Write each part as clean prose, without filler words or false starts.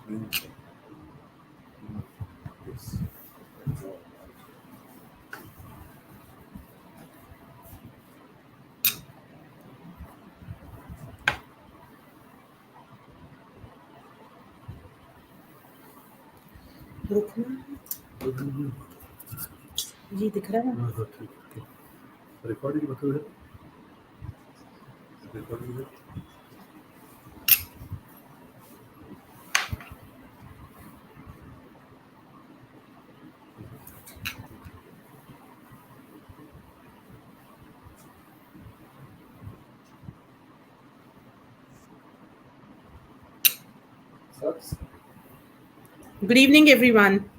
जी दिख रहा है। हाँ ठीक है रिकॉर्डिंग मतलब है रिकॉर्डिंग है Good evening, everyone.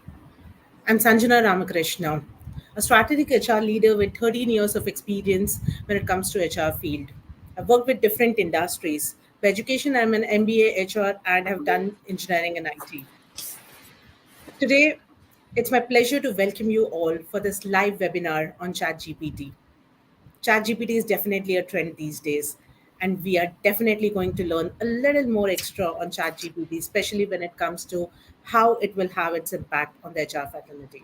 I'm Sanjana Ramakrishna, a strategic HR leader with 13 years of experience when it comes to HR field. I've worked with different industries. By education, I'm an MBA HR and have done engineering and IT. Today, it's my pleasure to welcome you all for this live webinar on ChatGPT. ChatGPT is definitely a trend these days, and we are definitely going to learn a little more extra on ChatGPT, especially when it comes to how it will have its impact on the HR fraternity.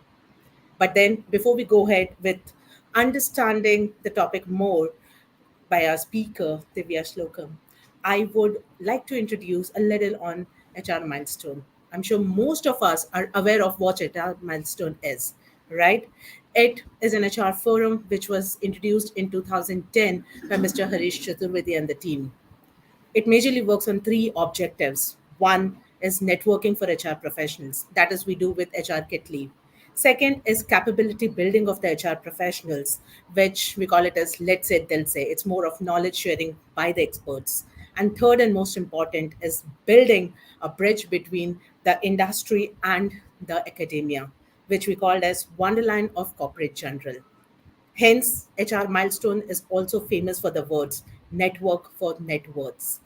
But then, before we go ahead with understanding the topic more by our speaker, Divya Shlokam, I would like to introduce a little on HR milestone. I'm sure most of us are aware of what HR milestone is, right? It is an HR forum which was introduced in 2010 by Mr. Harish Chaturvedi and the team. It majorly works on three objectives. One is networking for HR professionals. That is, we do with HR Kit Leave. Second is capability building of the HR professionals, which we call it as let's say, they'll say. It's more of knowledge sharing by the experts. And third and most important is building a bridge between the industry and the academia, which we call as Wonderland of Corporate General. Hence, HR Milestone is also famous for the words network for net worths.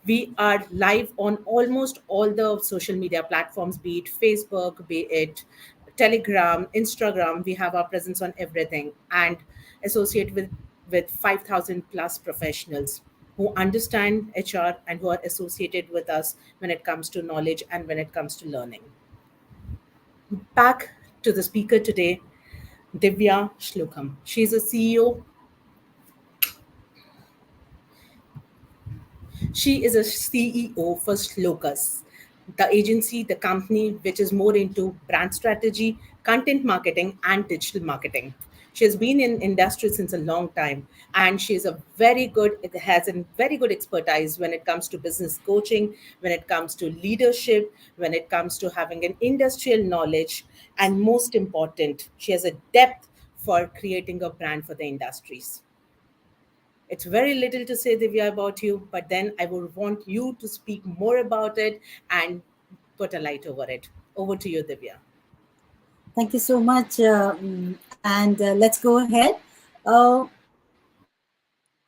We are live on almost all the social media platforms, be it Facebook, be it Telegram, Instagram. We have our presence on everything and associate with 5,000 plus professionals who understand HR and who are associated with us when it comes to knowledge and when it comes to learning. Back to the speaker today, Divya Shlokam. She's a CEO. She is a CEO for Shlokas, the agency, the company which is more into brand strategy, content marketing, and digital marketing. She has been in industry since a long time, and she is a very good. It has a very good expertise when it comes to business coaching, when it comes to leadership, when it comes to having an industrial knowledge, and most important, she has a depth for creating a brand for the industries. It's very little to say, Divya, about you, but then I would want you to speak more about it and put a light over it. Over to you, Divya. Thank you so much. And let's go ahead. Uh,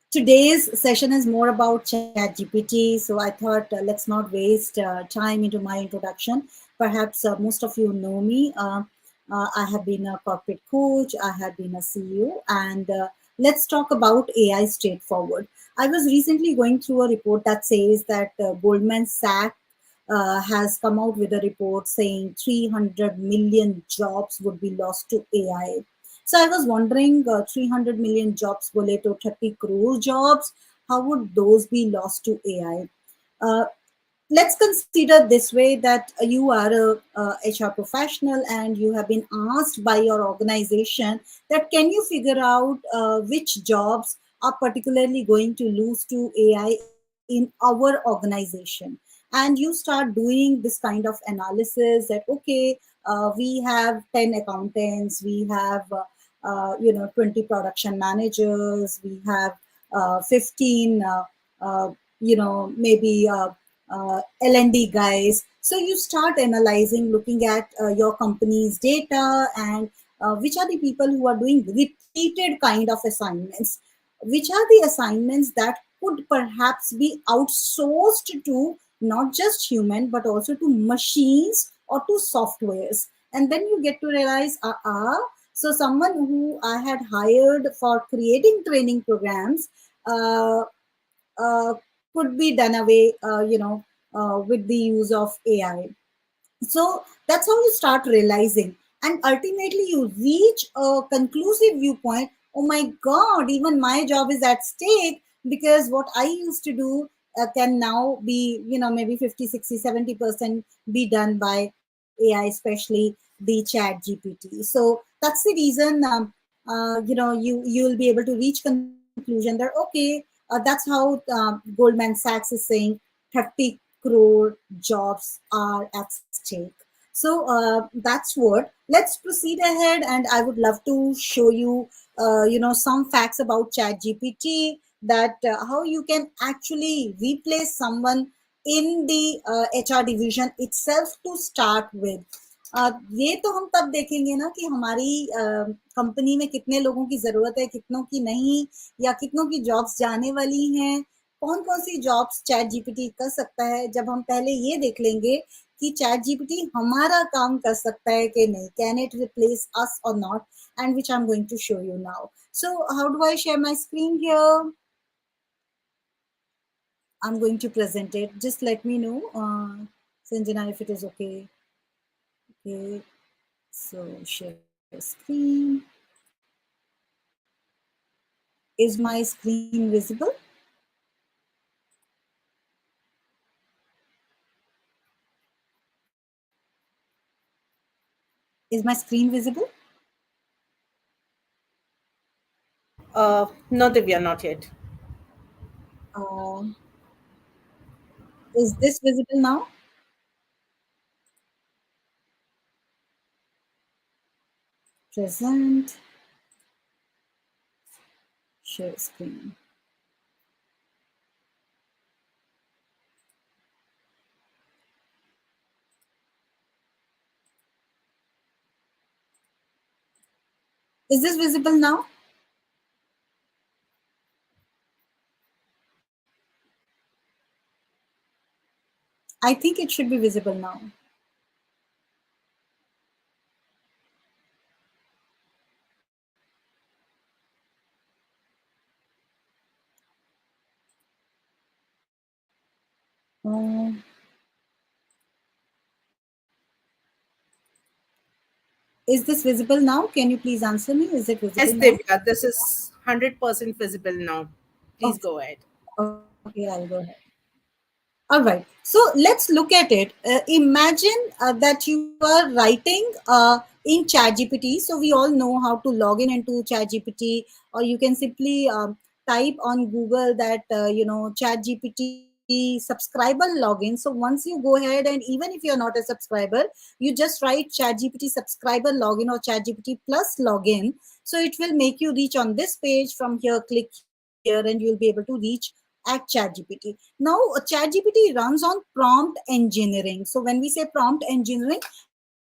Today's session is more about ChatGPT, so I thought let's not waste time into my introduction. Perhaps most of you know me. I have been a corporate coach, I have been a CEO, and let's talk about AI straightforward. I was recently going through a report that says that Goldman Sachs has come out with a report saying 300 million jobs would be lost to AI. So I was wondering, 300 million jobs bole to 30 crore jobs, how would those be lost to AI? Uh, let's consider this way that you are a HR professional and you have been asked by your organization that can you figure out which jobs are particularly going to lose to AI in our organization, and you start doing this kind of analysis that okay, we have 10 accountants, we have 20 production managers, we have 15 maybe L&D guys. So you start analyzing, looking at your company's data and which are the people who are doing repeated kind of assignments, which are the assignments that could perhaps be outsourced to not just human but also to machines or to softwares. And then you get to realize, so someone who I had hired for creating training programs uh, uh, could be done away, with the use of AI. So that's how you start realizing, and ultimately you reach a conclusive viewpoint. Oh my god, even my job is at stake, because what I used to do can now be, maybe 50, 60, 70% be done by AI, especially the chat GPT. So that's the reason, you'll be able to reach conclusion that okay, that's how Goldman Sachs is saying 30 crore jobs are at stake. So that's what. Let's proceed ahead, and I would love to show you, some facts about ChatGPT, that how you can actually replace someone in the HR division itself to start with. ये तो हम तब देखेंगे ना कि हमारी company में कितने लोगों की जरूरत है, कितनों की नहीं, या कितनों की जॉब्स जाने वाली हैं, कौन कौन सी जॉब्स चैट जीपीटी कर सकता है। जब हम पहले ये देख लेंगे कि चैट जीपीटी हमारा काम कर सकता है कि नहीं, can it replace us or not, and which I am going to show you now. So how do I share my screen here? I'm going to present it. Just let me know, Sanjana, if it is okay. Okay, so share screen. Is my screen visible? Is my screen visible? No, Divya, not yet. Uh, is this visible now? Present, share screen. Is this visible now? I think it should be visible now. Uh, is this visible now? Can you please answer me? Is it visible Yes, now? Divya, this is 100% visible now. Please Okay, go ahead. okay, I'll go ahead. All right. So let's look at it. Imagine that you are writing in ChatGPT. So we all know how to log in into ChatGPT, or you can simply type on Google that ChatGPT subscriber login. So once you go ahead, and even if you're not a subscriber, you just write ChatGPT subscriber login or ChatGPT plus login. So it will make you reach on this page. From here, click here, and you'll be able to reach at ChatGPT. Now, ChatGPT runs on prompt engineering. So when we say prompt engineering,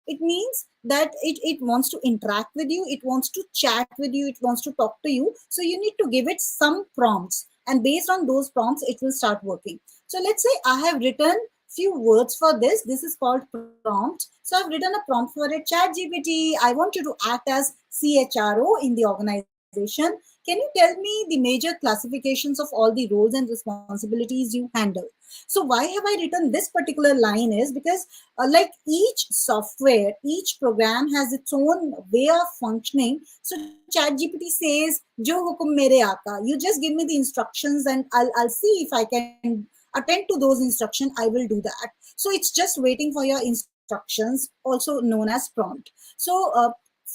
it means that it wants to interact with you, it wants to chat with you, it wants to talk to you. So you need to give it some prompts, and based on those prompts, it will start working. So let's say I have written few words for this. This is called prompt. So I've written a prompt for a ChatGPT. I want you to act as CHRO in the organization. Can you tell me the major classifications of all the roles and responsibilities you handle? So why have I written this particular line is because like each software, each program has its own way of functioning. So ChatGPT says, "Jo hukum mere aaka." You just give me the instructions, and I'll see if I can attend to those instructions. I will do that. So it's just waiting for your instructions, also known as prompt. So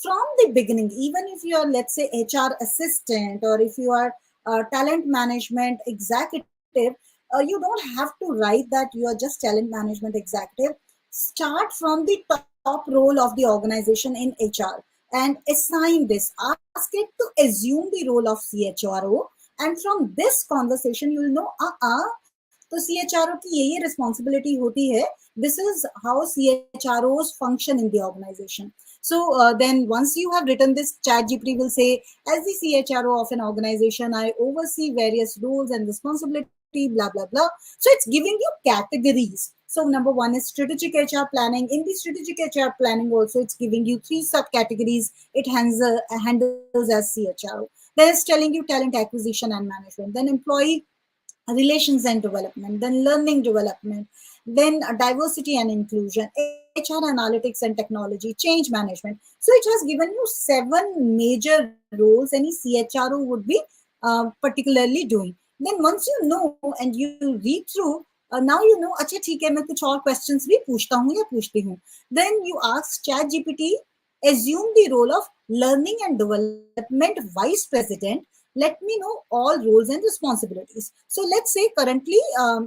from the beginning, even if you are, let's say, HR assistant, or if you are talent management executive, you don't have to write that you are just talent management executive. Start from the top role of the organization in HR and assign this. Ask it to assume the role of CHRO, and from this conversation you'll know, तो CHRO की ये responsibility होती है. This is how CHROs function in the organization. So then once you have written this, ChatGPT will say, as the CHRO of an organization, I oversee various roles and responsibility, blah, blah, blah. So it's giving you categories. So number one is strategic HR planning. In the strategic HR planning also, it's giving you three subcategories. It handles as CHRO. Then it's telling you talent acquisition and management. Then employee relations and development, then learning development, then diversity and inclusion, HR HR analytics and technology, change management. So it has given you 7 major roles any CHRO would be particularly doing. Then once you know and you read through, now you know, अच्छा ठीक है, मैं कुछ और questions भी पूछता हूँ या पूछती हूँ. Then you ask ChatGPT, assume the role of learning and development vice president. Let me know all roles and responsibilities. So let's say currently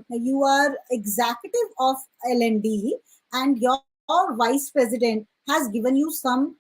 you are executive of L&D, and your vice president has given you some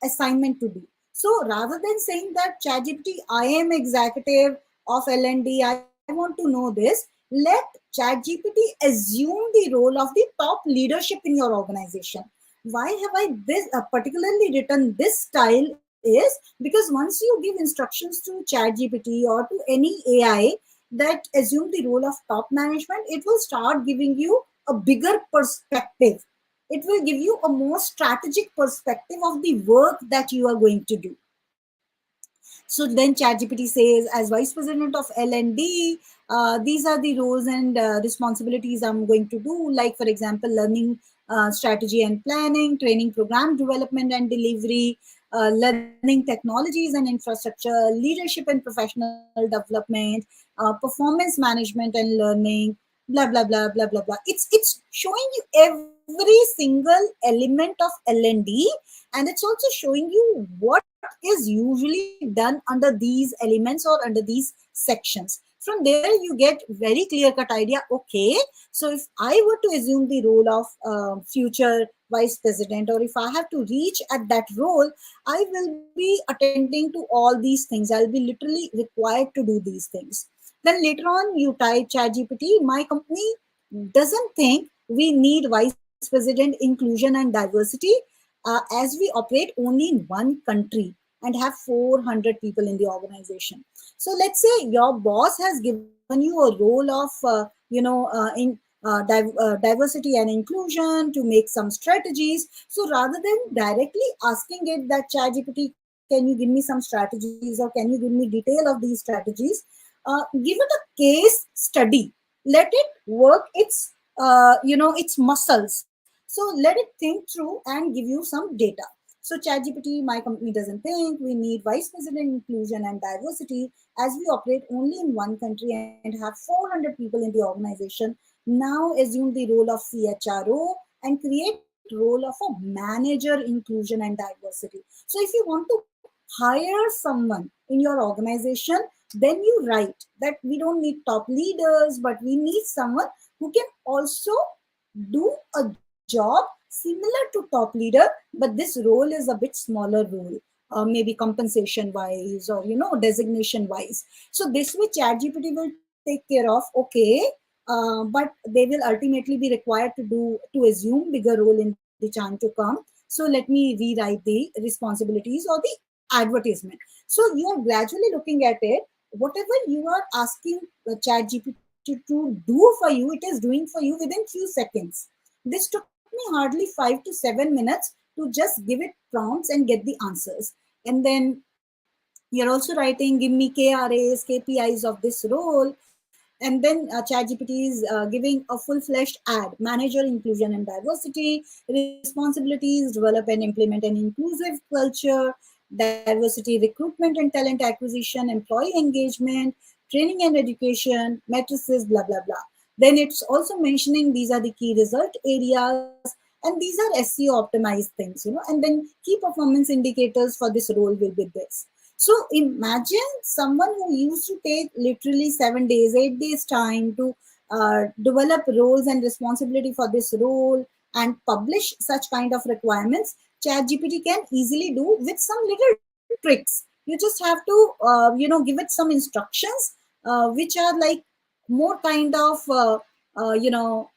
assignment to do. So rather than saying that ChatGPT, I am executive of L&D, I want to know this, let ChatGPT assume the role of the top leadership in your organization. Why have I this particularly written this style is because once you give instructions to ChatGPT or to any AI that assume the role of top management, it will start giving you a bigger perspective. It will give you a more strategic perspective of the work that you are going to do. So then ChatGPT says, as vice president of L&D, these are the roles and responsibilities I'm going to do. Like, for example, learning strategy and planning, training program development and delivery, learning technologies and infrastructure, leadership and professional development, performance management and learning, blah, blah, blah, blah, blah, blah. It's showing you every single element of L&D, and it's also showing you what is usually done under these elements or under these sections. From there you get very clear cut idea. Okay, so if I were to assume the role of future vice president, or if I have to reach at that role, I will be attending to all these things. I'll be literally required to do these things. Then later on you type ChatGPT, my company doesn't think we need vice president inclusion and diversity, as we operate only in one country and have 400 people in the organization. So let's say your boss has given you a role of diversity and inclusion to make some strategies. So rather than directly asking it that ChatGPT, can you give me some strategies, or can you give me detail of these strategies, give it a case study. Let it work its muscles. So let it think through and give you some data. So ChatGPT, my company doesn't think we need vice president inclusion and diversity, as we operate only in one country and have 400 people in the organization. Now assume the role of CHRO and create role of a manager inclusion and diversity. So if you want to hire someone in your organization, then you write that we don't need top leaders, but we need someone who can also do a job similar to top leader, but this role is a bit smaller role, maybe compensation wise, or designation wise. So this way ChatGPT will take care of. Okay, but they will ultimately be required to assume bigger role in the time to come. So let me rewrite the responsibilities or the advertisement. So you are gradually looking at it. Whatever you are asking the ChatGPT to do for you, it is doing for you within few seconds. This took me hardly 5 to 7 minutes to just give it prompts and get the answers. And then you're also writing, give me KRAs, KPIs of this role. And then ChatGPT is giving a full-fledged ad: manager inclusion and diversity, responsibilities, develop and implement an inclusive culture, diversity recruitment and talent acquisition, employee engagement, training and education, matrices, blah, blah, blah. Then it's also mentioning these are the key result areas, and these are SEO optimized things, and then key performance indicators for this role will be this. So imagine someone who used to take literally 7 days, 8 days time to develop roles and responsibility for this role and publish such kind of requirements. ChatGPT can easily do with some little tricks. You just have to, give it some instructions, which are like more kind of,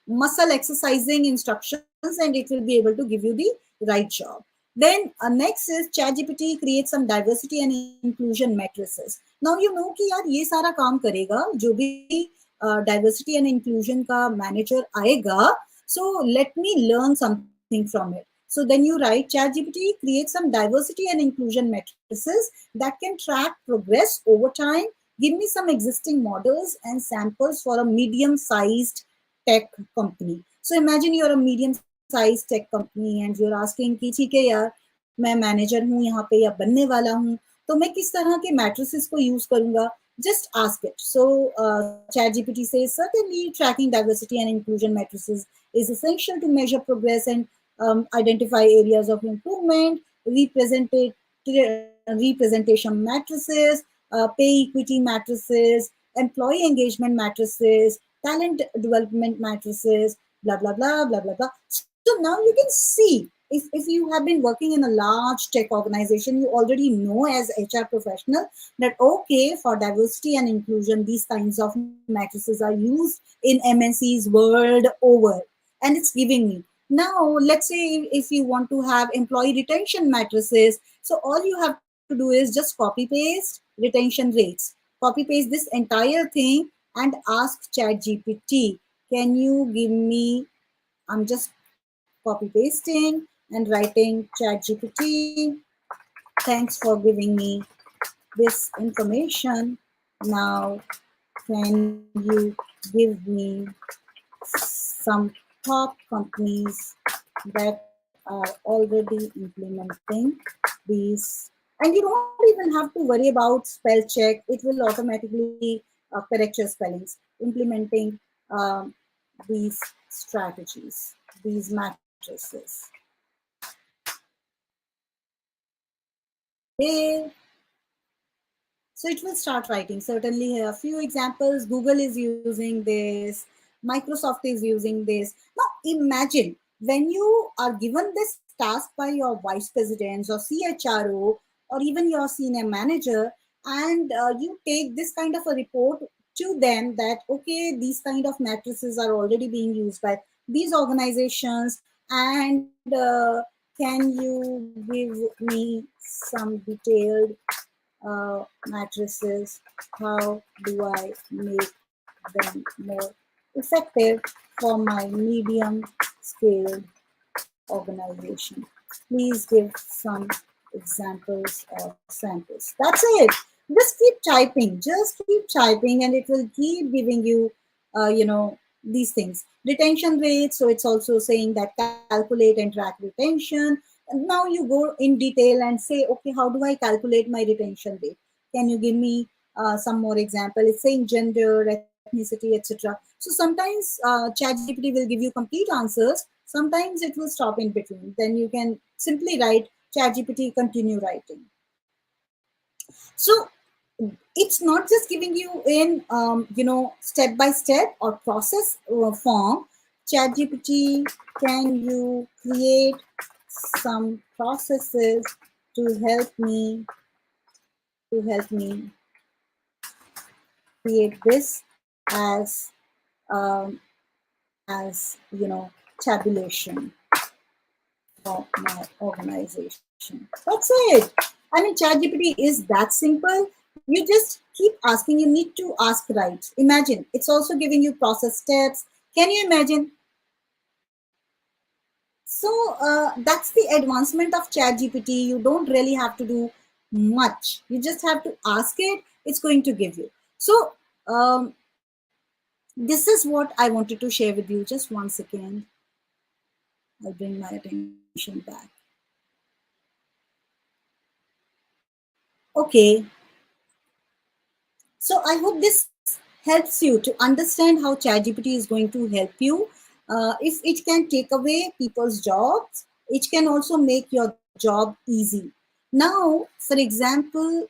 muscle exercising instructions, and it will be able to give you the right job. Then next is ChatGPT creates some diversity and inclusion matrices. Now you know कि यार ये सारा काम करेगा जो भी diversity and inclusion का manager आएगा. So let me learn something from it. So then you write, ChatGPT creates some diversity and inclusion matrices that can track progress over time. Give me some existing models and samples for a medium-sized tech company. So imagine you're a medium-sized size tech company and you're asking कि ठीक है यार मैं manager हूँ यहाँ पे या बनने वाला हूँ तो मैं किस तरह के मैट्रिसेस को यूज करूंगा just ask it. So ChatGPT says certainly tracking diversity and inclusion matrices is essential to measure progress and identify areas of improvement. Representation matrices, pay equity matrices, employee engagement matrices, talent development matrices, blah blah blah blah blah blah. So now you can see if you have been working in a large tech organization, you already know as HR professional that okay, for diversity and inclusion, these kinds of matrices are used in MNCs world over, and it's giving me. Now, let's say if you want to have employee retention matrices, so all you have to do is just copy paste retention rates, copy paste this entire thing, and ask ChatGPT, can you give me? I'm just copy pasting and writing ChatGPT. Thanks for giving me this information. Now, can you give me some top companies that are already implementing these? And you don't even have to worry about spell check. It will automatically correct your spellings. Implementing these strategies, these matrices. Okay. So it will start writing. Certainly, here a few examples. Google is using this. Microsoft is using this. Now, imagine when you are given this task by your vice presidents or CHRO or even your senior manager, and you take this kind of a report to them that okay, these kind of matrices are already being used by these organizations, and can you give me some detailed matrices? How do I make them more effective for my medium scale organization? Please give some examples or samples. That's it. Just keep typing. Just keep typing, and it will keep giving you, these things. Retention rate. So it's also saying that calculate and track retention. And now you go in detail and say, okay, how do I calculate my retention rate? Can you give me some more example? It's saying gender, ethnicity, etc. So sometimes ChatGPT will give you complete answers. Sometimes it will stop in between. Then you can simply write ChatGPT, continue writing. So it's not just giving you in step by step or process form. ChatGPT, can you create some processes to help me create this as tabulation for my organization. That's it. I mean, ChatGPT is that simple. You just keep asking. You need to ask right. Imagine it's also giving you process steps. Can you imagine? So that's the advancement of ChatGPT. You don't really have to do much. You just have to ask it. It's going to give you. So this is what I wanted to share with you. Just one second. I'll bring my attention back. Okay. So I hope this helps you to understand how ChatGPT is going to help you. If it can take away people's jobs, it can also make your job easy. Now, for example,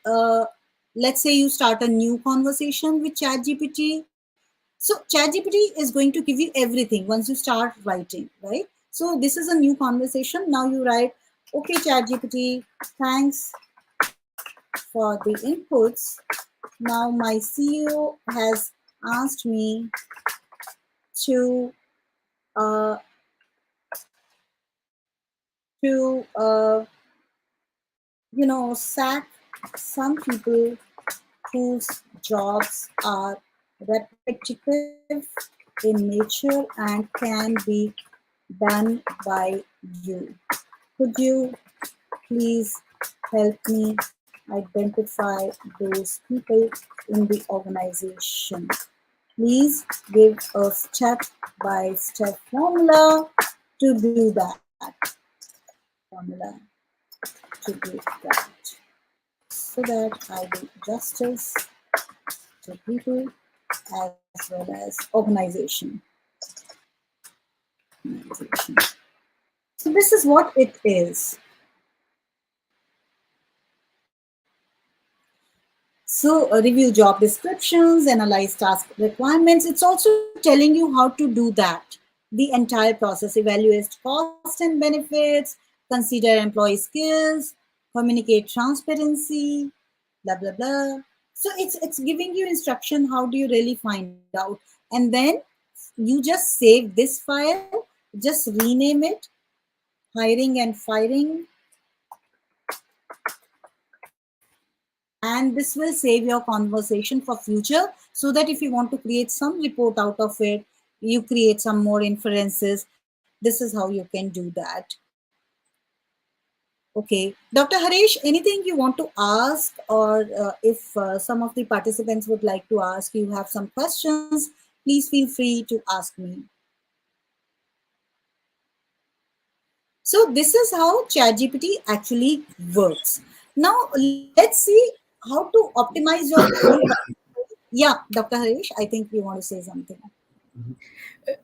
let's say you start a new conversation with ChatGPT. So ChatGPT is going to give you everything once you start writing, right? So this is a new conversation. Now you write, okay, ChatGPT, thanks for the inputs. Now my CEO has asked me to uh, sack some people whose jobs are repetitive in nature and can be done by you. Could you please help me identify those people in the organization? Please give a step-by-step formula to do that. Formula to do that. So that I do justice to people as well as organization. So this is what it is. So review job descriptions, analyze task requirements. It's also telling you how to do that. The entire process, evaluate cost and benefits, consider employee skills, communicate transparency, blah blah blah. So it's giving you instruction how do you really find out, and then you just save this file, just rename it hiring and firing, and this will save your conversation for future, so that if you want to create some report out of it, you create some more inferences. This is how you can do that. Okay, Dr. Harish, anything you want to ask, or if some of the participants would like to ask, you have some questions, please feel free to ask me. So this is how ChatGPT actually works. Now let's see how to optimize your own. Yeah, Dr. Harish, I think you want to say something.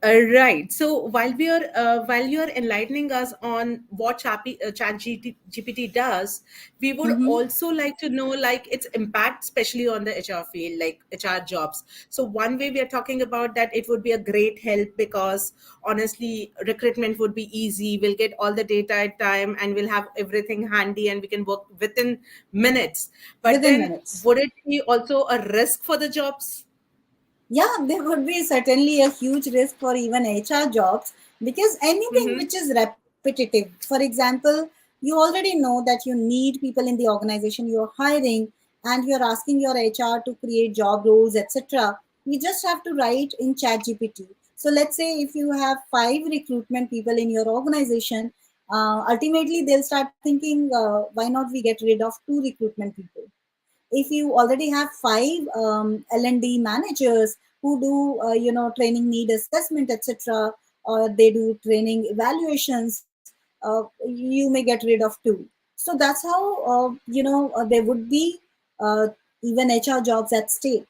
Right. So while you're enlightening us on what ChatGPT does, we would Mm-hmm. also like to know like its impact, especially on the HR field, like HR jobs. So one way we are talking about that it would be a great help because honestly, recruitment would be easy. We'll get all the data at time, and we'll have everything handy, and we can work within minutes. But Within then, minutes. would it be also a risk for the jobs? Yeah, there would be certainly a huge risk for even HR jobs, because anything Mm-hmm. which is repetitive, for example, you already know that you need people in the organization you're hiring, and you're asking your HR to create job roles, etc. You just have to write in ChatGPT. So let's say if you have 5 recruitment people in your organization, ultimately they'll start thinking, why not we get rid of 2 recruitment people? If you already have 5 L&D managers who do training need assessment, etc., or they do training evaluations, you may get rid of 2. So that's how there would be uh, even HR jobs at stake.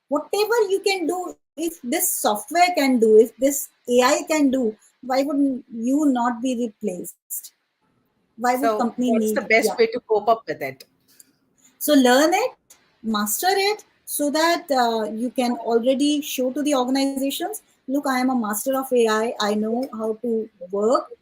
Whatever you can do, if this software can do, if this AI can do, why wouldn't you not be replaced? Why would company So, need? what's the Yeah. best way to cope up with it? So learn it, master it, so that you can already show to the organizations, look, I am a master of AI. I know how to work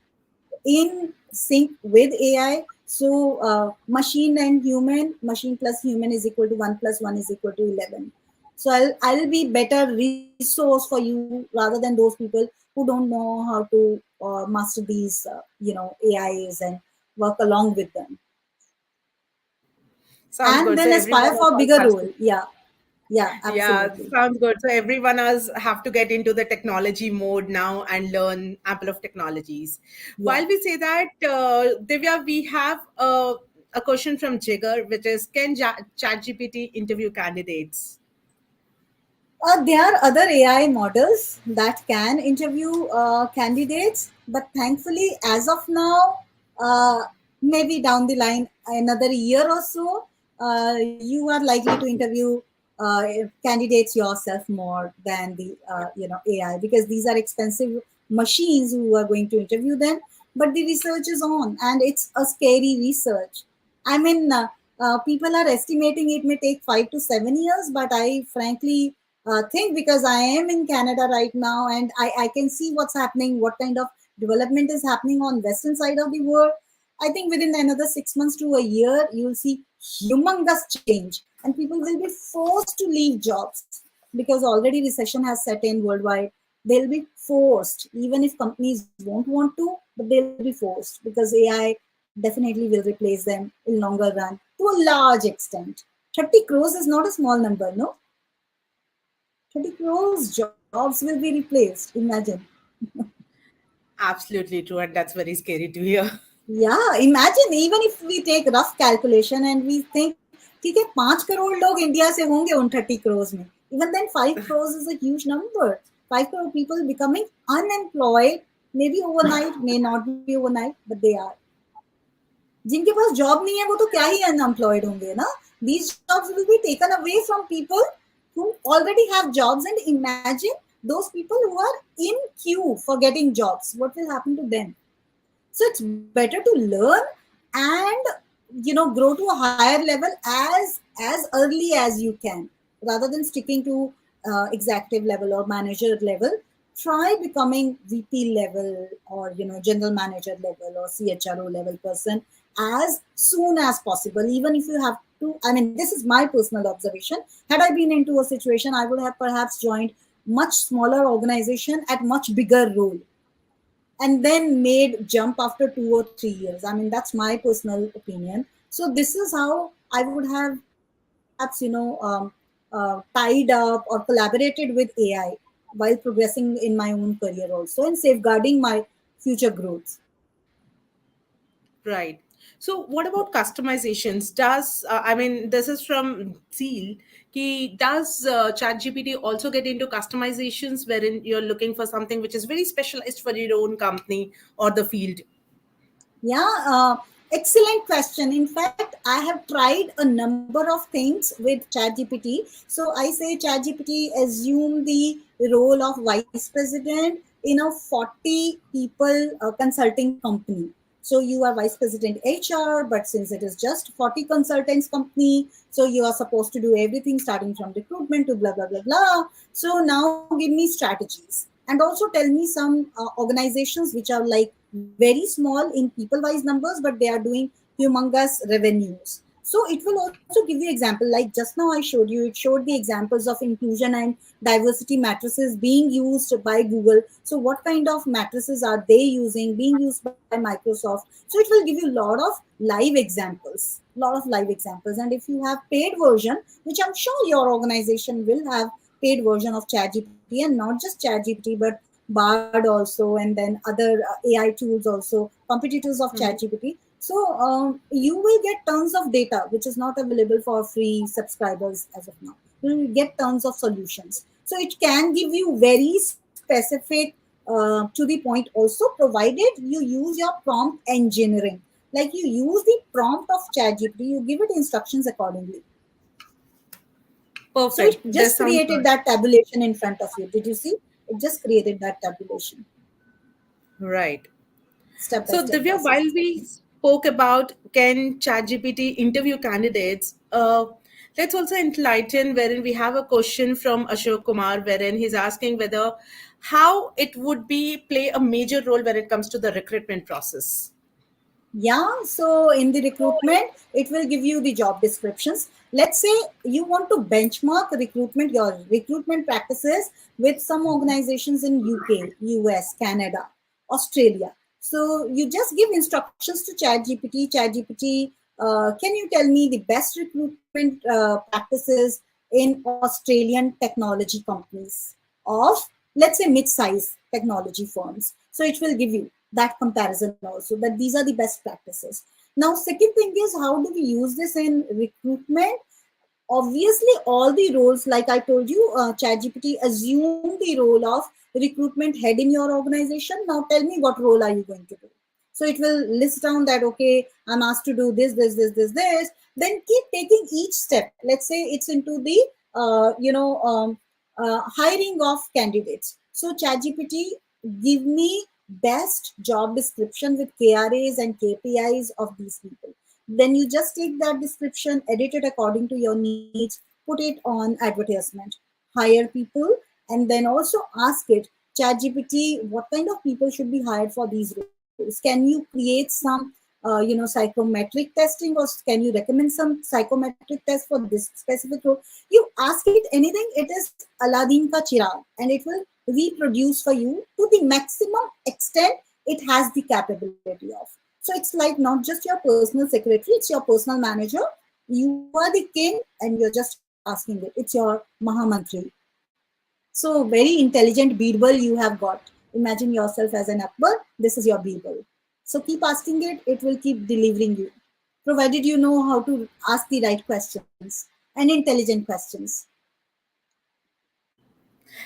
in sync with AI. So machine and human, machine plus human is equal to 1 plus 1 is equal to 11. So I'll be better resource for you rather than those people who don't know how to master these AIs and work along with them, Sounds and good. then So everyone aspire of for us bigger has to. role. Yeah, yeah, Yeah, absolutely. sounds good. So everyone else have to get into the technology mode now and learn ample of technologies. Yeah. While we say that, Divya, we have a question from Jigger, which is, can ChatGPT interview candidates? There are other AI models that can interview candidates, but thankfully, as of now, maybe down the line, another year or so, you are likely to interview candidates yourself more than the AI, because these are expensive machines who are going to interview them. But the research is on, and it's a scary research. I mean, people are estimating it may take 5 to 7 years, but I frankly think, because I am in Canada right now, and I can see what's happening, what kind of development is happening on western side of the world. I think within another 6 months to a year, you'll see humongous change, and people will be forced to leave jobs, because already recession has set in worldwide. They'll be forced, even if companies won't want to, but they'll be forced, because AI definitely will replace them in longer run to a large extent. 30 crores is not a small number, no? 30 crores jobs will be replaced. Imagine. Absolutely true, and that's very scary to hear. Yeah, imagine, even if we take rough calculation and we think, ठीक है 5 करोड़ लोग India से होंगे उन 30 crores में. Even then 5 crores is a huge number. 5 crore people becoming unemployed maybe overnight, may not be overnight, but they are. जिनके पास job नहीं है वो तो क्या ही अनएम्प्लॉयड होंगे ना. These jobs will be taken away from people who already have jobs, and imagine those people who are in queue for getting jobs. What will happen to them? So it's better to learn and grow to a higher level as early as you can, rather than sticking to executive level or manager level. Try becoming VP level, or general manager level or CHRO level person as soon as possible, even if you have to. I mean, this is my personal observation. Had I been into a situation, I would have perhaps joined much smaller organization at much bigger role, and then made jump after 2 or 3 years. I mean, that's my personal opinion. So this is how I would have perhaps tied up or collaborated with AI while progressing in my own career also, and safeguarding my future growth. Right. So, what about customizations? Does I mean, this is from Seal. Does ChatGPT also get into customizations wherein you're looking for something which is very specialized for your own company or the field? Yeah, excellent question. In fact, I have tried a number of things with ChatGPT. So I say ChatGPT assume the role of vice president in a 40 people consulting company. So you are vice president HR, but since it is just 40 consultants company, so you are supposed to do everything starting from recruitment to blah blah blah blah. So now give me strategies, and also tell me some organizations which are like very small in people wise numbers, but they are doing humongous revenues. So it will also give you example, like just now I showed you, it showed the examples of inclusion and diversity matrices being used by Google. So what kind of matrices are they using, being used by Microsoft? So it will give you a lot of live examples. And if you have paid version, which I'm sure your organization will have paid version of ChatGPT, and not just ChatGPT, but Bard also, and then other AI tools also, competitors of Mhm. ChatGPT. So you will get tons of data, which is not available for free subscribers as of now. You will get tons of solutions. So it can give you very specific to the point also, provided you use your prompt engineering. Like you use the prompt of ChatGPT, you give it instructions accordingly. So it Perfect. This just sounds created good. that tabulation in front of you. Did you see? It just created that tabulation, Right. step by So, step Divya, process. while we spoke about can ChatGPT interview candidates, let's also enlighten wherein we have a question from Ashok Kumar, wherein he's asking whether how it would be play a major role when it comes to the recruitment process. Yeah, so in the recruitment, it will give you the job descriptions. Let's say you want to benchmark your recruitment practices with some organizations in UK, US, Canada, Australia. So you just give instructions to ChatGPT. ChatGPT, can you tell me the best recruitment practices in Australian technology companies of, let's say, mid-size technology firms? So it will give you that comparison also, that these are the best practices. Now, second thing is, how do we use this in recruitment? Obviously, all the roles, like I told you, ChatGPT assume the role of recruitment head in your organization. Now tell me, what role are you going to do? So it will list down that, okay, I'm asked to do this. Then keep taking each step. Let's say it's into the hiring of candidates. So ChatGPT, give me best job description with KRAs and KPIs of these people. Then you just take that description, edit it according to your needs, put it on advertisement, hire people, and then also ask it, ChatGPT, what kind of people should be hired for these roles? Can you create some psychometric testing, or can you recommend some psychometric test for this specific role? You ask it anything, it is Aladdin ka chirag, and it will reproduce for you to the maximum extent it has the capability of. So it's like not just your personal secretary, it's your personal manager. You are the king and you're just asking it. It's your Mahamantri. So very intelligent Birbal you have got. Imagine yourself as an Akbar. This is your Birbal. So keep asking it. It will keep delivering you, provided you know how to ask the right questions and intelligent questions.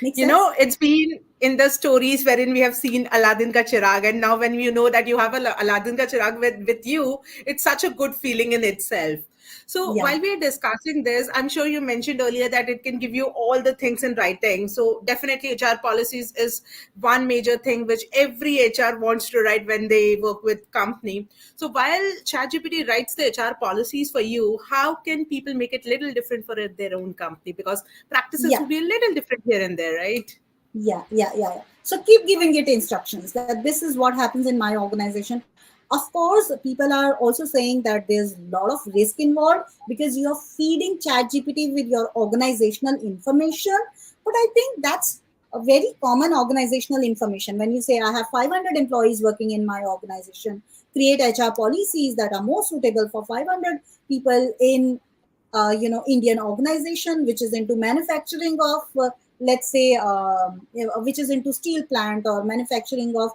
Make You sense? know, it's been in the stories wherein we have seen Aladdin ka chirag, and now when you know that you have a Aladdin ka chirag with you, it's such a good feeling in itself. So Yeah, while we are discussing this, I'm sure you mentioned earlier that it can give you all the things in writing. So definitely HR policies is one major thing which every HR wants to write when they work with company. So while ChatGPT writes the HR policies for you, how can people make it little different for their own company? Because practices yeah. would be a little different here and there, right? Yeah. So keep giving it instructions that this is what happens in my organization. Of course, people are also saying that there's a lot of risk involved because you're feeding chat gpt with your organizational information. But I think that's a very common organizational information. When you say I have 500 employees working in my organization, create hr policies that are more suitable for 500 people in Indian organization which is into manufacturing of let's say which is into steel plant or manufacturing of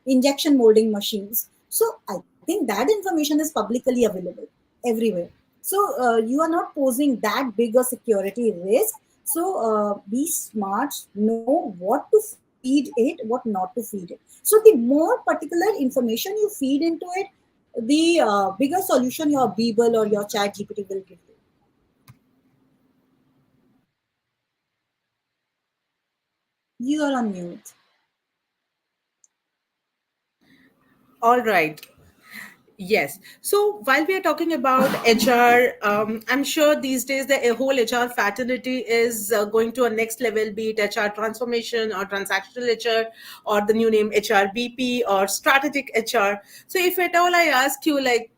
injection molding machines. So I think that information is publicly available everywhere. So you are not posing that big a security risk. So be smart, know what to feed it, what not to feed it. So the more particular information you feed into it, the bigger solution your Beeble or your chat gpt will give you. You are on mute. All right. Yes. So while we are talking about HR, I'm sure these days the whole HR fraternity is going to a next level, be it HR transformation or transactional HR or the new name HRBP or strategic HR. So if at all I ask you, like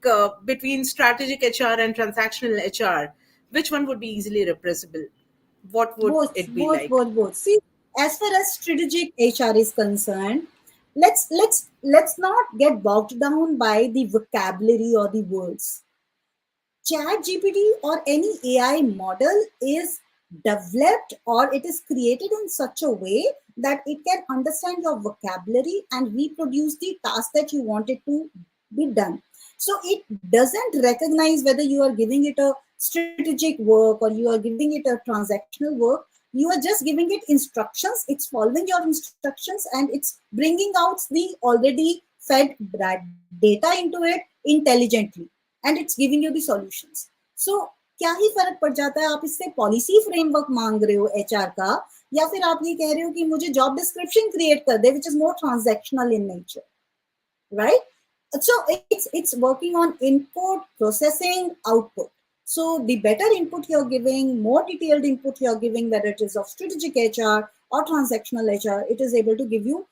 between strategic HR and transactional HR, which one would be easily repressible? What would Both, it be both, like? both, both. See, as far as strategic HR is concerned, let's not get bogged down by the vocabulary or the words. Chat GPT or any AI model is developed or it is created in such a way that it can understand your vocabulary and reproduce the task that you want it to be done. So it doesn't recognize whether you are giving it a strategic work or you are giving it a transactional work. You are just giving it instructions, it's following your instructions, and it's bringing out the already fed data into it intelligently, and it's giving you the solutions. So क्या ही फर्क पड़ जाता है आप इससे policy framework मांग रहे हो एचआर का, या फिर आप ये कह रहे हो कि मुझे जॉब डिस्क्रिप्शन क्रिएट कर दे which is more transactional in nature, right? So it's working on input, processing, output. So the better input you're giving, more detailed input you're giving, whether it is of strategic hr or transactional hr, it is able to give you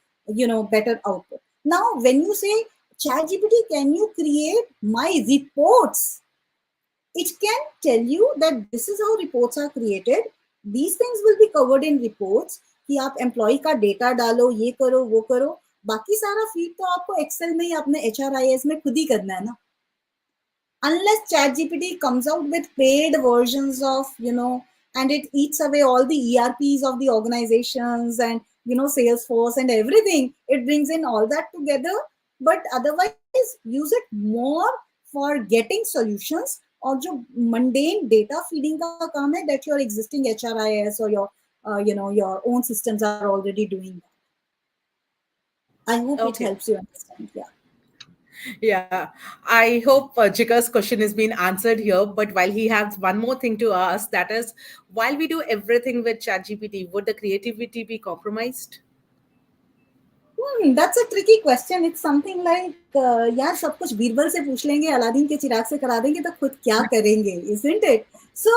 better output. Now when you say chat gpt can you create my reports, it can tell you that this is how reports are created, these things will be covered in reports कि आप employ का data डालो, ये करो वो करो. बाकी सारा फीड तो आपको एक्सेल में ही अपने एच आर आई एस में खुद ही करना है ना. Unless ChatGPT comes out with paid versions of, and it eats away all the ERPs of the organizations and, Salesforce and everything, it brings in all that together. But otherwise, use it more for getting solutions. और जो mundane data feeding का काम है, that your existing HRIS or your, your own systems are already doing that. I hope it Okay. helps you understand. Yeah. Yeah, I hope Jika's question has been answered here. But while he has one more thing to ask, that is, while we do everything with ChatGPT, would the creativity be compromised? That's a tricky question. It's something like, यार सब कुछ बीरबल से पूछ लेंगे, Aladdin के चिराग से करा देंगे तो खुद क्या करेंगे, isn't it? So,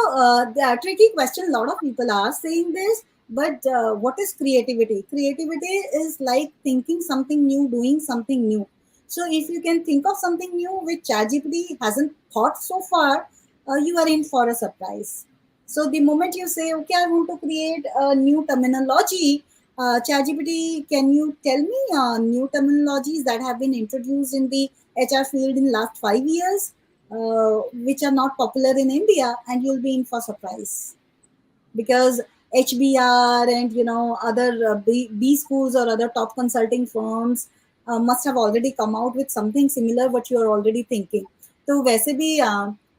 the tricky question. A lot of people are saying this, but what is creativity? Creativity is like thinking something new, doing something new. So, if you can think of something new which ChatGPT hasn't thought so far, you are in for a surprise. So, the moment you say, okay, I want to create a new terminology, ChatGPT, can you tell me new terminologies that have been introduced in the HR field in the last 5 years, which are not popular in India, and you'll be in for surprise because HBR and other B schools or other top consulting firms must have already come out with something similar what you are already thinking. तो वैसे भी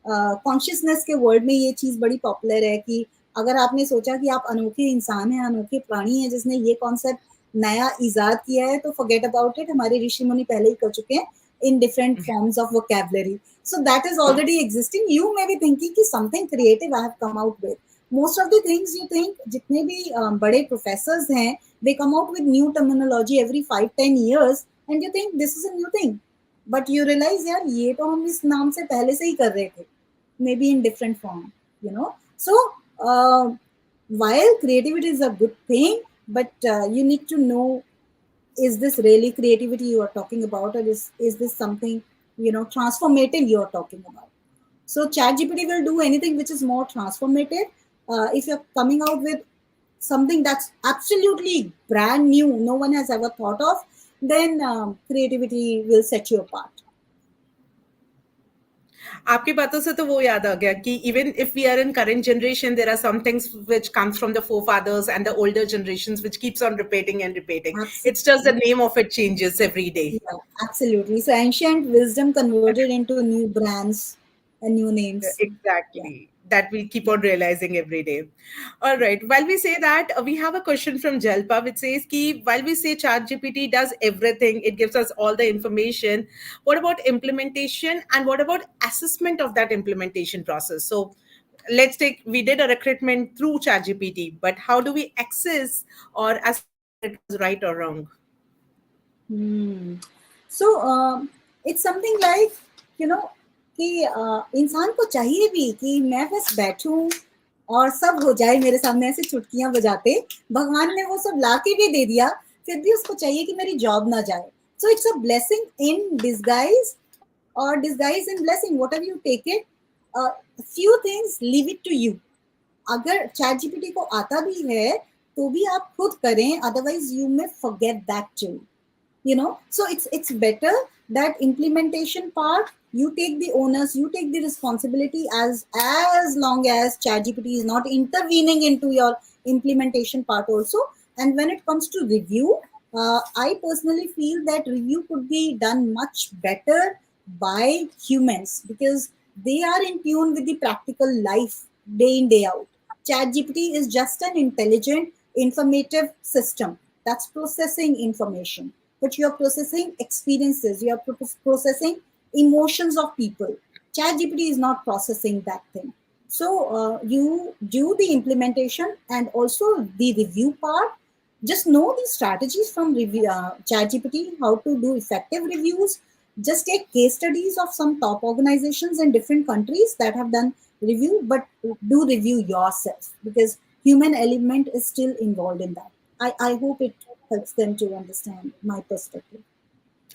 consciousness के world में ये चीज़ बड़ी popular है कि अगर आपने सोचा कि आप अनोखे इंसान हैं, अनोखे प्राणी हैं जिसने ये कॉन्सेप्ट नया ईजाद किया है तो forget about it, हमारे ऋषि मुनि पहले ही कर चुके हैं in different forms of vocabulary. So that is already existing. You may be thinking कि something creative I have come out with. Most of the things you think, जितने भी बड़े professors हैं, they come out with new terminology every 5-10 years, and you think this is a new thing. But you realize यार ये तो हम इस नाम से पहले से ही कर रहे थे, maybe in different form, you know. So uh, while creativity is a good thing, but you need to know, is this really creativity you are talking about, or is this something, transformative you are talking about? So ChatGPT will do anything which is more transformative. If you're coming out with something that's absolutely brand new, no one has ever thought of, then creativity will set you apart. आपकी बातों से तो वो याद आ गया कि even if we are in current generation there are some things which comes from the forefathers and the older generations which keeps on repeating and repeating. It's just the Absolutely. name of it changes every day. Yeah, absolutely. So ancient wisdom converted into new brands and new names. Yeah. Exactly. That we keep on realizing every day. All right. While we say that, we have a question from Jalpa which says, ki, while we say ChatGPT does everything, it gives us all the information. What about implementation and what about assessment of that implementation process? So let's take, we did a recruitment through ChatGPT, but how do we access or assess whether it was right or wrong? Hmm. So it's something like, you know, कि इंसान को चाहिए भी कि मैं बस बैठूं और सब हो जाए मेरे सामने ऐसे चुटकियां बजाते, भगवान ने वो सब लाके भी दे दिया, फिर भी उसको चाहिए कि मेरी जॉब ना जाए. So it's a blessing in disguise, or disguise in blessing, whatever you take it. Few things, leave it to you. अगर चैट जीपीटी को आता भी है तो भी आप खुद करें, otherwise you may forget that too. So it's better that implementation part, you take the onus, you take the responsibility, as long as ChatGPT is not intervening into your implementation part also. And when it comes to review, I personally feel that review could be done much better by humans, because they are in tune with the practical life day in day out. ChatGPT is just an intelligent informative system that's processing information, but you're processing experiences, you're processing emotions of people. ChatGPT is not processing that thing. So you do the implementation and also the review part. Just know the strategies from ChatGPT, how to do effective reviews. Just take case studies of some top organizations in different countries that have done review, but do review yourself, because human element is still involved in that. I hope it helps them to understand my perspective.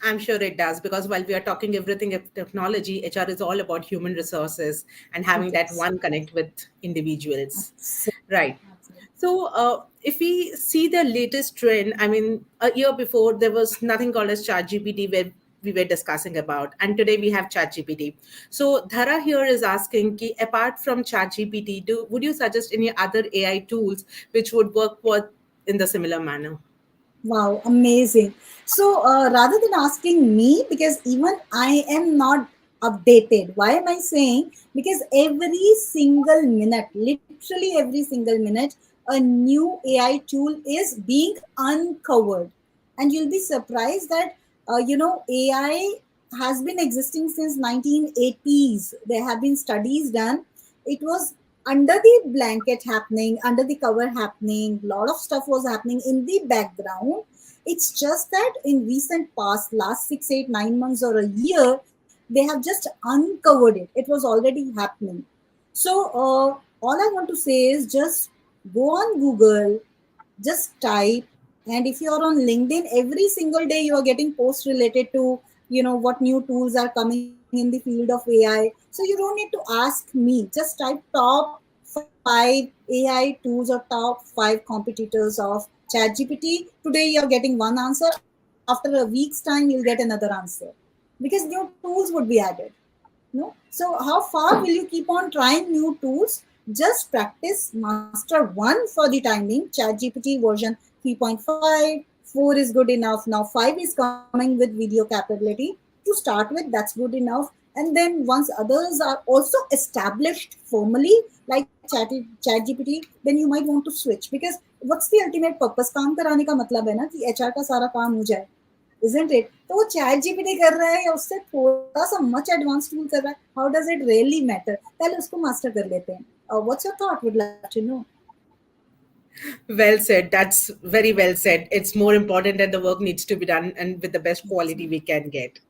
I'm sure it does, because while we are talking everything of technology, HR is all about human resources and having that Yes, one connect with individuals. absolutely, Right. absolutely. So, if we see the latest trend, I mean, a year before there was nothing called as ChatGPT where we were discussing about, and today we have ChatGPT. So, Dhara here is asking, ki, apart from ChatGPT, would you suggest any other AI tools which would work for in the similar manner? Wow, amazing. So rather than asking me, because even I am not updated, why am I saying? Because every single minute, literally every single minute, a new AI tool is being uncovered. And you'll be surprised that, AI has been existing since 1980s. There have been studies done. It was under the blanket happening, under the cover happening, lot of stuff was happening in the background. It's just that in recent past, last 6, 8, 9 months or a year, they have just uncovered it. It was already happening. So all I want to say is just go on Google, just type, and if you're on LinkedIn, every single day you are getting posts related to, what new tools are coming in the field of AI. So you don't need to ask me, just type top 5 AI tools or top 5 competitors of ChatGPT. Today you're getting one answer, after a week's time you'll get another answer, because new tools would be added. No? So how far will you keep on trying new tools? Just practice master 1 for the time being. ChatGPT version 3.5, 4 is good enough. Now 5 is coming with video capability. To start with, that's good enough. And then once others are also established formally, like ChatGPT, then you might want to switch, because what's the ultimate purpose? काम कराने का मतलब है ना कि HR का सारा काम हो जाए, isn't it? तो वो चैट जीपीटी कर रहा है या उससे थोड़ा सा मच एडवांस टूल कर रहा है, how does it really matter? पहले उसको मास्टर कर लेते हैं. What's your thought? Would like to know. Well said. That's very well said. It's more important that the work needs to be done and with the best quality we can get.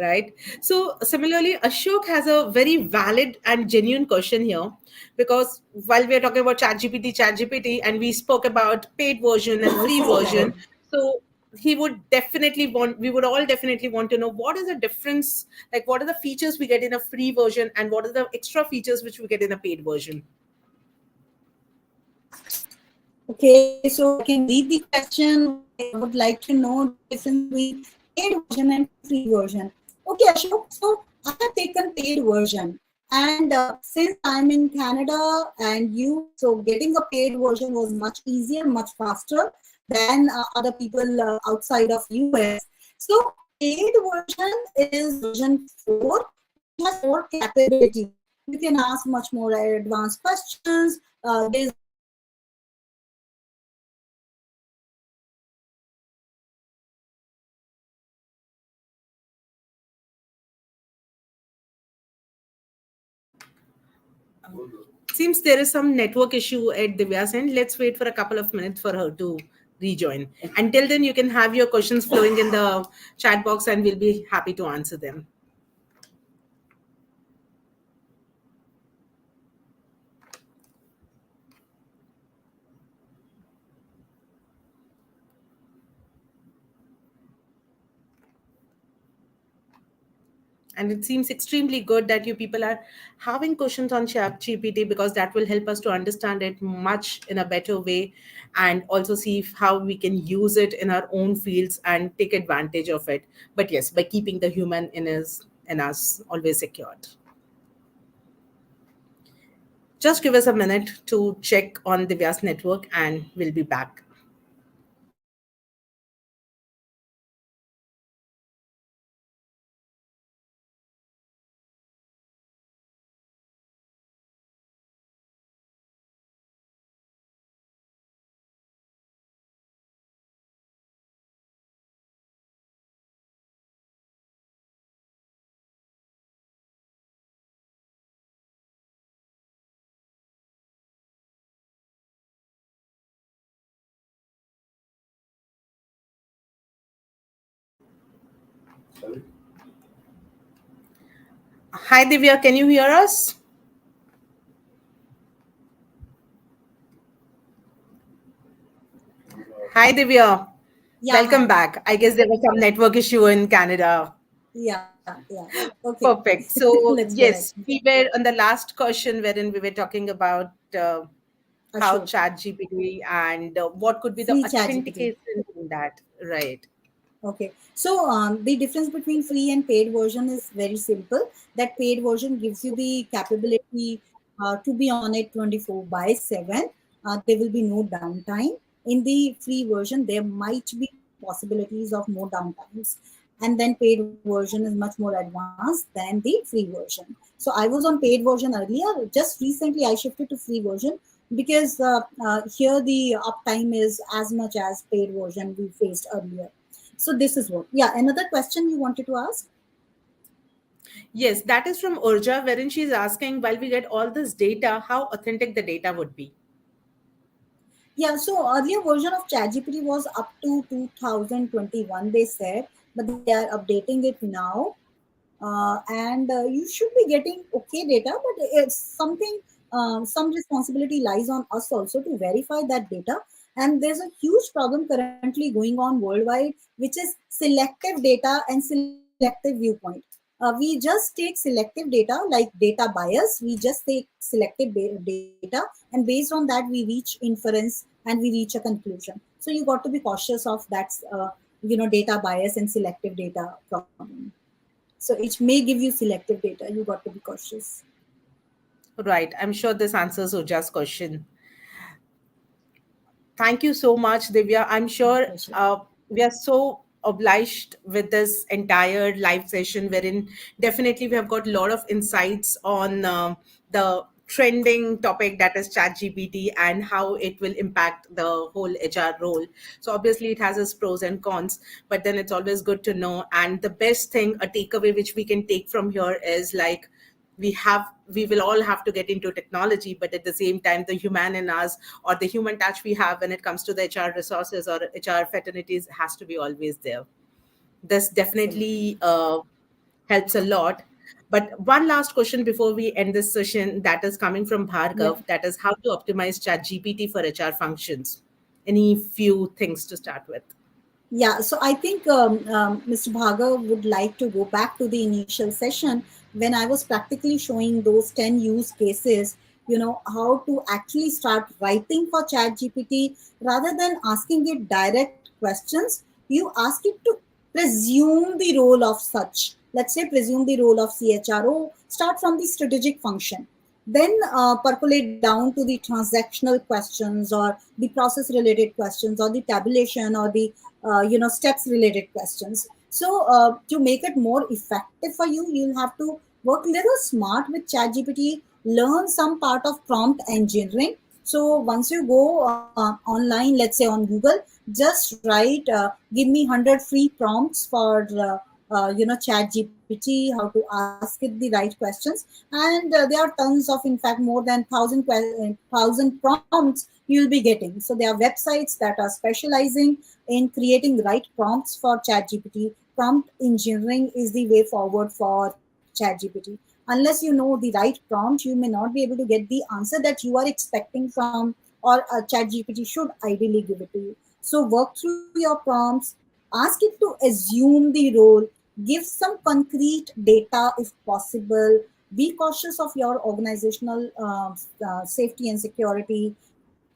Right. So, similarly, Ashok has a very valid and genuine question here because while we are talking about ChatGPT, and we spoke about paid version and free version. So, we would all definitely want to know what is the difference, like what are the features we get in a free version and what are the extra features which we get in a paid version. Okay, so I can read the question. I would like to know the difference between paid version and free version. Okay, Ashok. So I have taken paid version, and since I'm in Canada and US, so getting a paid version was much easier, much faster than other people outside of US. So paid version is version 4, which has more capability. You can ask much more advanced questions. There's Seems there is some network issue at Divya's end. Let's wait for a couple of minutes for her to rejoin. Until then, you can have your questions flowing in the chat box and we'll be happy to answer them. And it seems extremely good that you people are having questions on ChatGPT because that will help us to understand it much in a better way and also see how we can use it in our own fields and take advantage of it. But yes, by keeping the human in us always secured. Just give us a minute to check on Divya's network and we'll be back. Hi, Divya, can you hear us? Hi, Divya. yeah, Welcome hi. back. I guess there was some network issue in Canada. Yeah. Okay, Perfect. let's So, go ahead. yes, we were on the last question wherein we were talking about how Ashok, ChatGPT and what could be the free chat GPT. authentication in that. Right. Okay, so the difference between free and paid version is very simple. That paid version gives you the capability to be on it 24 by 7. There will be no downtime. In the free version, there might be possibilities of more downtimes. And then paid version is much more advanced than the free version. So I was on paid version earlier. Just recently, I shifted to free version because here the uptime is as much as paid version we faced earlier. So this is what. Yeah, another question you wanted to ask? Yes, that is from Urja, wherein she's asking while we get all this data, how authentic the data would be. Yeah, so earlier version of ChatGPT was up to 2021, they said, but they are updating it now. And you should be getting okay data, but it's something, some responsibility lies on us also to verify that data. And there's a huge problem currently going on worldwide, which is selective data and selective viewpoint. We just take selective data like data bias. We just take selective data, and based on that, we reach inference and we reach a conclusion. So you got to be cautious of that, data bias and selective data problem. So it may give you selective data. You got to be cautious. Right. I'm sure this answers Urja's question. Thank you so much, Divya. I'm My sure pleasure. we are so obliged with this entire live session, wherein definitely we have got a lot of insights on the trending topic, that is ChatGPT and how it will impact the whole HR role. So obviously it has its pros and cons, but then it's always good to know. And the best thing, a takeaway which we can take from here is like, we will all have to get into technology, but at the same time the human in us, or the human touch we have when it comes to the HR resources or HR fraternities, has to be always there. This definitely helps a lot. But one last question before we end this session, that is coming from Yeah. Bhargav, that is how to optimize ChatGPT for HR functions. Any few things to start with? Yeah, so I think Mr. Bhaga would like to go back to the initial session when I was practically showing those 10 use cases, how to actually start writing for ChatGPT rather than asking it direct questions. You ask it to presume the role of such. Let's say, presume the role of CHRO, start from the strategic function, then percolate down to the transactional questions or the process related questions or the tabulation or the steps related questions. So to make it more effective for you, you'll have to work a little smart with ChatGPT, learn some part of prompt engineering. So once you go online, let's say on Google, just write give me 100 free prompts for ChatGPT, how to ask it the right questions. And there are tons of, in fact, more than 1,000 prompts you'll be getting. So there are websites that are specializing in creating right prompts for ChatGPT. Prompt engineering is the way forward for ChatGPT. Unless you know the right prompt, you may not be able to get the answer that you are expecting from, or ChatGPT should ideally give it to you. So work through your prompts, ask it to assume the role, give some concrete data if possible, be cautious of your organizational safety and security,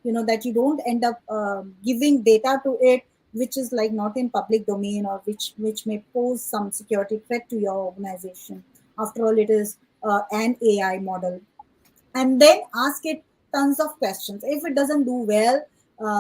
that you don't end up giving data to it which is like not in public domain, or which may pose some security threat to your organization. After all, it is an AI model. And then ask it tons of questions. If it doesn't do well,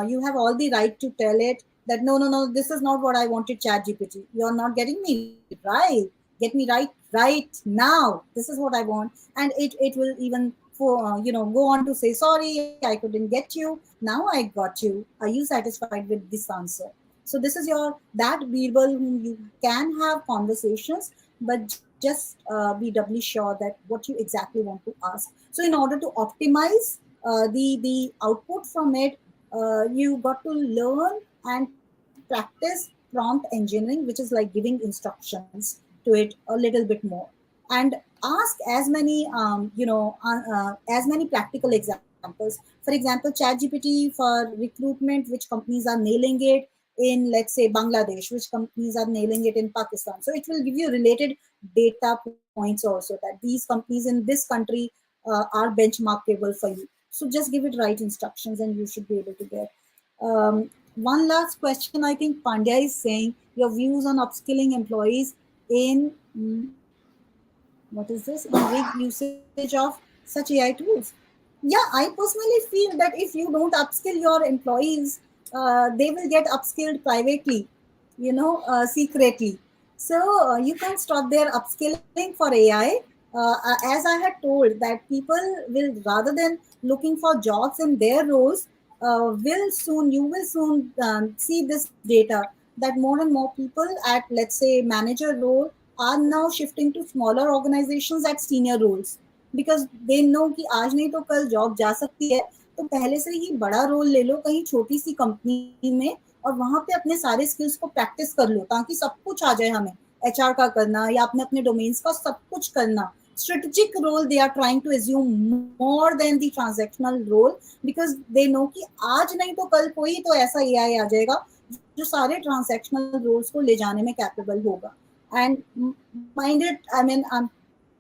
you have all the right to tell it that no, this is not what I wanted. Chat GPT, you're not getting me right. Get me right now. This is what I want. And it will even go on to say, sorry, I couldn't get you. Now I got you. Are you satisfied with this answer? So this is your that Birbal whom you can have conversations, but just be doubly sure that what you exactly want to ask. So in order to optimize the output from it, you got to learn and practice prompt engineering, which is like giving instructions to it a little bit more, and ask as many as many practical examples. For example, ChatGPT for recruitment, which companies are nailing it in, let's say, Bangladesh, which companies are nailing it in Pakistan. So it will give you related data points also, that these companies in this country are benchmarkable for you. So just give it right instructions and you should be able to get. One last question, I think Pandya is saying your views on upskilling employees in what is this, in big usage of such AI tools. Yeah, I personally feel that if you don't upskill your employees, they will get upskilled privately, secretly. So you can't stop their upskilling for AI. As I had told, that people will, rather than looking for jobs in their roles, you will soon see this data, that more and more people at, let's say, manager role are now shifting to smaller organizations at senior roles, because they know कि आज नहीं तो कल job जा सकती है, तो पहले से ही बड़ा रोल ले लो कहीं छोटी सी कंपनी में, और वहां पे अपने सारे स्किल्स को प्रैक्टिस कर लो ताकि सब कुछ आ जाए हमें, एचआर का करना या अपने अपने डोमेन्स का सब कुछ करना. Strategic role they are trying to assume more than the transactional role, because they know कि आज नहीं तो कल कोई तो ऐसा एआई आ जाएगा जो सारे ट्रांजैक्शनल रोल्स को ले जाने में कैपेबल होगा. And mind it, I mean, I'm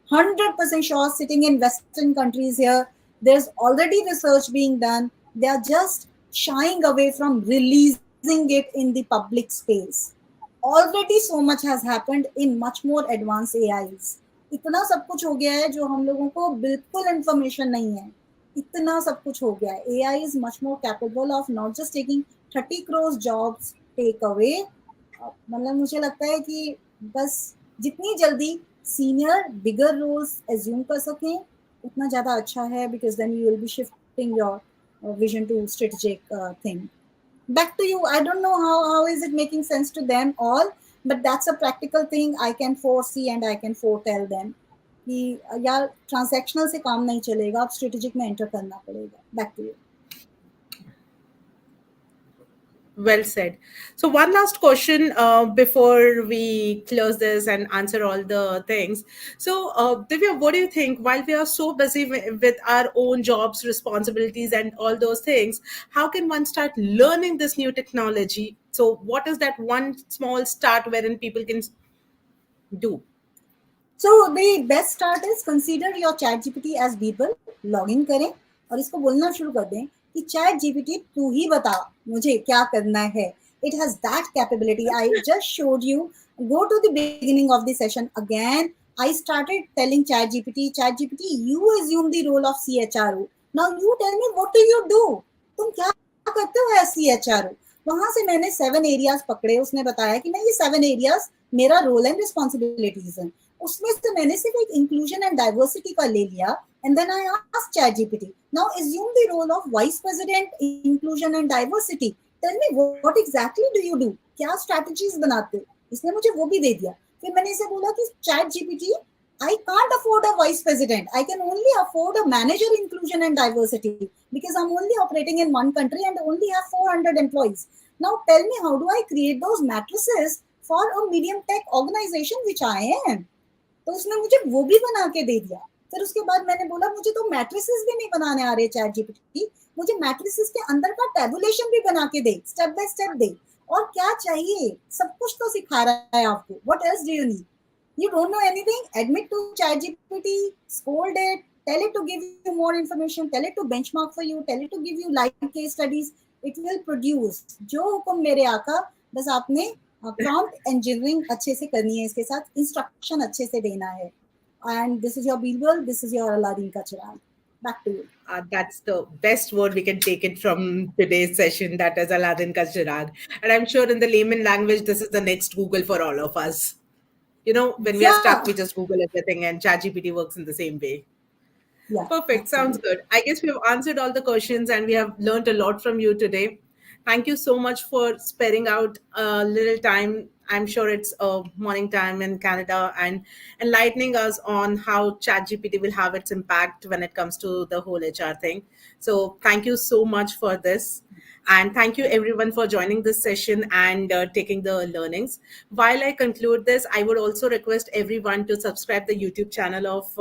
100% sure, sitting in Western countries here, there's already research being done. They are just shying away from releasing it in the public space. Already so much has happened in much more advanced AIs. इतना सब कुछ हो गया है जो हम लोगों को बिल्कुल इंफॉर्मेशन नहीं है. इतना सब कुछ हो गया है. AI is much more capable of not just taking 30 crores jobs take away. मतलब मुझे लगता है कि बस जितनी जल्दी सीनियर बिगर रोल्स एज्यूम कर सकें, उतना ज़्यादा अच्छा है, because then you will be shifting your vision to strategic thing. Back to you. I don't know how is it making sense to them all, but that's a practical thing I can foresee and I can foretell them कि यार transactional से काम नहीं चलेगा, अब strategic में enter करना पड़ेगा. Back to you. Well said. So, one last question before we close this and answer all the things. So, Divya, what do you think? While we are so busy with our own jobs, responsibilities, and all those things, how can one start learning this new technology? So, what is that one small start wherein people can do? So the best start is consider your chat GPT as bible. Log in करें और इसको बोलना शुरू कर दें कि chat GPT तू ही बता मुझे क्या करना है. It has that capability. I just showed you. Go to the beginning of the session again. I started telling ChatGPT, you assume the role of CHRO. Now you tell me, what do you do? तुम क्या करते हो as CHRO? वहां से मैंने 7 areas पकड़े. उसने बताया कि मैं ये 7 एरियाज मेरा रोल एंड रिस्पॉन्सिबिलिटीज है. उसमें से मैंने सिर्फ एक इंक्लूजन एंड डाइवर्सिटी का ले लिया. And then I asked ChatGPT, now assume the role of vice president inclusion and diversity. Tell me, what exactly do you do? क्या स्ट्रेटजीज बनाते हो? इसने मुझे वो भी दे दिया. फिर मैंने इसे बोला कि ChatGPT, I can't afford a vice president. I can only afford a manager inclusion and diversity because I'm only operating in one country and only have 400 employees. Now tell me, how do I create those matrices for a medium tech organization which I am? तो उसने मुझे वो भी बना के दे दिया. फिर उसके बाद मैंने बोला, मुझे तो मैट्रिसेस भी नहीं बनाने आ रहे चैट जीपीटी, मुझे मैट्रिसेस के अंदर का टेबुलेशन भी बना के दे, स्टेप बाय स्टेप दे. और क्या चाहिए, सब कुछ तो सिखा रहा है आपको. What else do you need? You don't know anything? Admit to ChatGPT, scold it, tell it to give you more information, tell it to benchmark for you, tell it to give you live case studies. It will produce. जो हुक्म मेरे आका, बस आपने prompt engineering अच्छे से करनी है, इसके साथ इंस्ट्रक्शन अच्छे से देना है. And this is your Birbal, this is your Aladdin ka Chirag. Back to you. That's the best word we can take it from today's session. That is Aladdin ka Chirag. And I'm sure in the layman language, this is the next Google for all of us. When we are Yeah, stuck, we just Google everything, and ChatGPT works in the same way. yeah, Perfect. Sounds absolutely. good. I guess we have answered all the questions and we have learned a lot from you today. Thank you so much for sparing out a little time. I'm sure it's a morning time in Canada and enlightening us on how ChatGPT will have its impact when it comes to the whole HR thing. So, thank you so much for this. And thank you everyone for joining this session and taking the learnings. While I conclude this, I would also request everyone to subscribe the YouTube channel of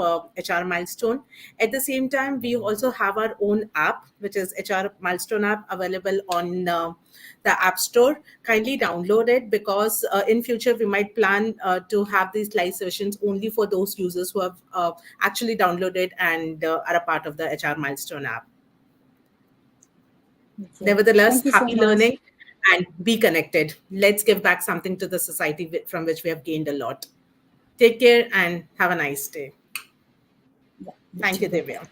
HR Milestone. At the same time, we also have our own app, which is HR Milestone app, available on the App Store. Kindly download it because in future we might plan to have these live sessions only for those users who have actually downloaded and are a part of the HR Milestone app. Okay. Nevertheless, Thank you so happy much. learning and be connected. Let's give back something to the society from which we have gained a lot. Take care and have a nice day. Yeah, you Thank too. you, Bye-bye. Divya.